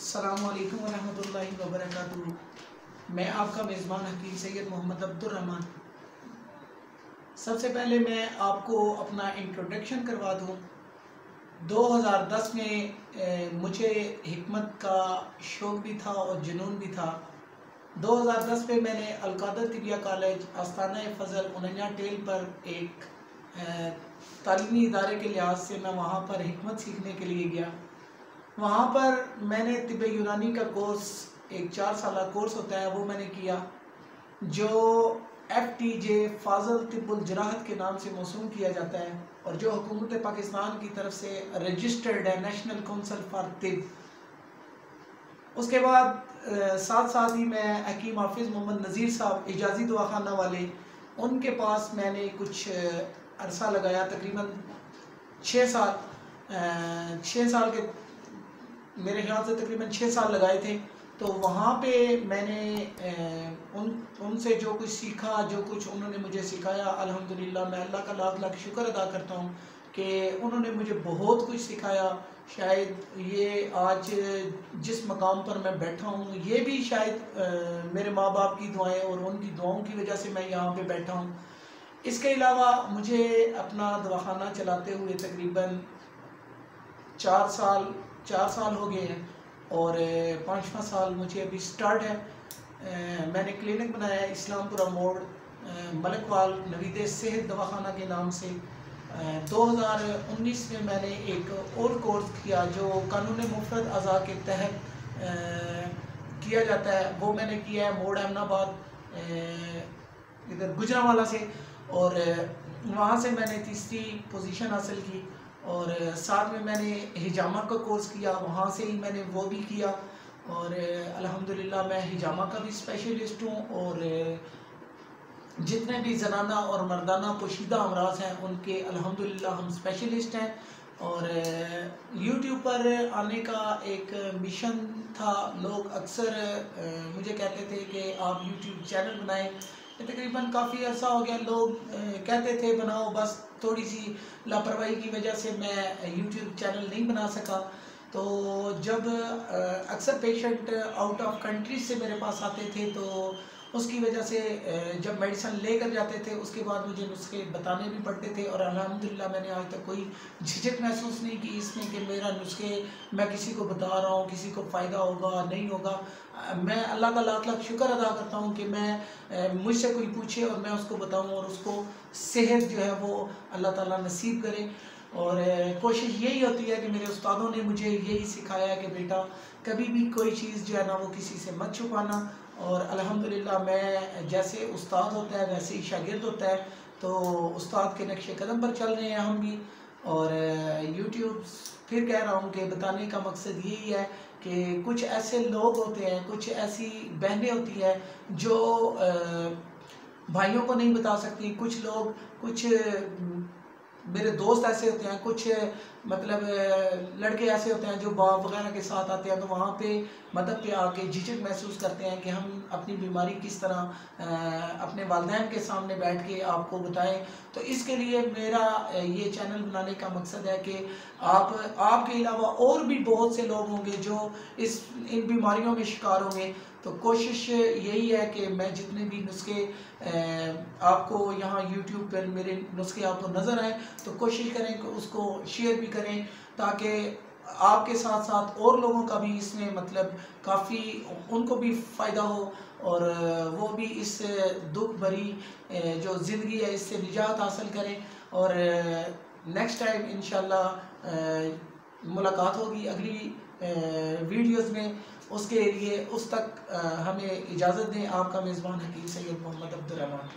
अस्सलामुअलैकुम वरहमतुल्लाहि वबरकातुहू। मैं आपका मेज़बान हकीम सैयद मोहम्मद अब्दुर्रहमान। सबसे पहले मैं आपको अपना इंट्रोडक्शन करवा दूँ। 2010 में मुझे हिकमत का शौक़ भी था और जुनून भी था। 2010 में मैंने अलकादर तिबिया कॉलेज आस्ताना फ़ज़ल उनैया टेल पर एक तालीमी इदारे के लिहाज से मैं वहाँ पर हिकमत सीखने के लिए गया। वहाँ पर मैंने तिब्बे यूनानी का कोर्स, एक 4 साला कोर्स होता है, वो मैंने किया, जो FTJ फाज़ल तिब्बुल जराहत के नाम से मौसूम किया जाता है और जो हुकूमत पाकिस्तान की तरफ से रजिस्टर्ड है, नेशनल काउंसिल फॉर तिब। उसके बाद साथ साथ ही मैं हकीम हाफिज़ मोहम्मद नज़ीर साहब इजाज़ी दवाखाना वाले, उनके पास मैंने कुछ अरसा लगाया, तकरीबन 6 साल के, मेरे ख्याल से तकरीबन 6 साल लगाए थे। तो वहाँ पे मैंने उनसे जो कुछ सीखा, जो कुछ उन्होंने मुझे सिखाया, अल्हम्दुलिल्लाह मैं अल्लाह का लाख लाख शुक्र अदा करता हूँ कि उन्होंने मुझे बहुत कुछ सिखाया। शायद ये आज जिस मकाम पर मैं बैठा हूँ, ये भी शायद मेरे माँ बाप की दुआएं और उनकी दुआओं की वजह से मैं यहाँ पे बैठा हूँ। इसके अलावा मुझे अपना दवाखाना चलाते हुए तकरीबन 4 साल हो गए हैं और 5वां साल मुझे अभी स्टार्ट है। मैंने क्लिनिक बनाया है इस्लामपुरा मोड़, मलकवाल नवीद सेहत दवाखाना के नाम से। 2019 में मैंने एक और कोर्स किया जो कानून मुफरद अज़ा के तहत किया जाता है, वो मैंने किया है मोड़ अहमदाबाद, इधर गुजरांवाला से, और वहाँ से मैंने तीसरी पोजीशन हासिल की। और साथ में मैंने हिजामा का कोर्स किया, वहाँ से ही मैंने वो भी किया, और अल्हम्दुलिल्लाह मैं हिजामा का भी स्पेशलिस्ट हूँ। और जितने भी जनाना और मर्दाना पोशीदा अमराज हैं उनके अल्हम्दुलिल्लाह हम स्पेशलिस्ट हैं। और YouTube पर आने का एक मिशन था। लोग अक्सर मुझे कहते थे कि आप YouTube चैनल बनाएं। तकरीबन काफ़ी अर्सा हो गया, लोग कहते थे बनाओ, बस थोड़ी सी लापरवाही की वजह से मैं YouTube चैनल नहीं बना सका। तो जब अक्सर पेशेंट आउट ऑफ कंट्री से मेरे पास आते थे, तो उसकी वजह से जब मेडिसिन लेकर जाते थे उसके बाद मुझे नुस्खे बताने भी पड़ते थे। और अल्हम्दुलिल्लाह मैंने आज तक कोई झिझक महसूस नहीं की इसमें कि मेरा नुस्खे मैं किसी को बता रहा हूँ, किसी को फ़ायदा होगा नहीं होगा। मैं अल्लाह का लाख लाख शुक्र अदा करता हूँ कि मैं मुझसे कोई पूछे और मैं उसको बताऊँ और उसको सेहत जो है वो अल्लाह ताला नसीब करे। और कोशिश यही होती है कि मेरे उस्तादों ने मुझे यही सिखाया है कि बेटा कभी भी कोई चीज़ जो है ना वो किसी से मत छुपाना। और अल्हम्दुलिल्लाह मैं, जैसे उस्ताद होता है वैसे ही शागिर्द होता है, तो उस्ताद के नक्शे कदम पर चल रहे हैं हम भी। और YouTube फिर कह रहा हूँ कि बताने का मकसद यही है कि कुछ ऐसे लोग होते हैं, कुछ ऐसी बहनें होती हैं जो भाइयों को नहीं बता सकती, कुछ लोग, कुछ मेरे दोस्त ऐसे होते हैं, कुछ मतलब लड़के ऐसे होते हैं जो बाप वगैरह के साथ आते हैं, तो वहाँ पे मदद पे आके झिझक महसूस करते हैं कि हम अपनी बीमारी किस तरह अपने वालिदैन के सामने बैठ के आपको बताएं। तो इसके लिए मेरा ये चैनल बनाने का मकसद है कि आपके अलावा और भी बहुत से लोग होंगे जो इन बीमारियों में शिकार होंगे। तो कोशिश यही है कि मैं जितने भी नुस्खे आपको यहाँ YouTube पर मेरे नुस्खे आपको नज़र आए, तो कोशिश करें कि उसको शेयर भी करें ताकि आपके साथ साथ और लोगों का भी इसमें मतलब काफ़ी उनको भी फ़ायदा हो और वो भी इस दुख भरी जो ज़िंदगी है इससे निजात हासिल करें। और नेक्स्ट टाइम इंशाल्लाह मुलाकात होगी अगली वीडियोज़ में। उसके लिए उस तक हमें इजाज़त दें। आपका मेज़बान हकीम सैयद मोहम्मद अब्दुर्रहमान।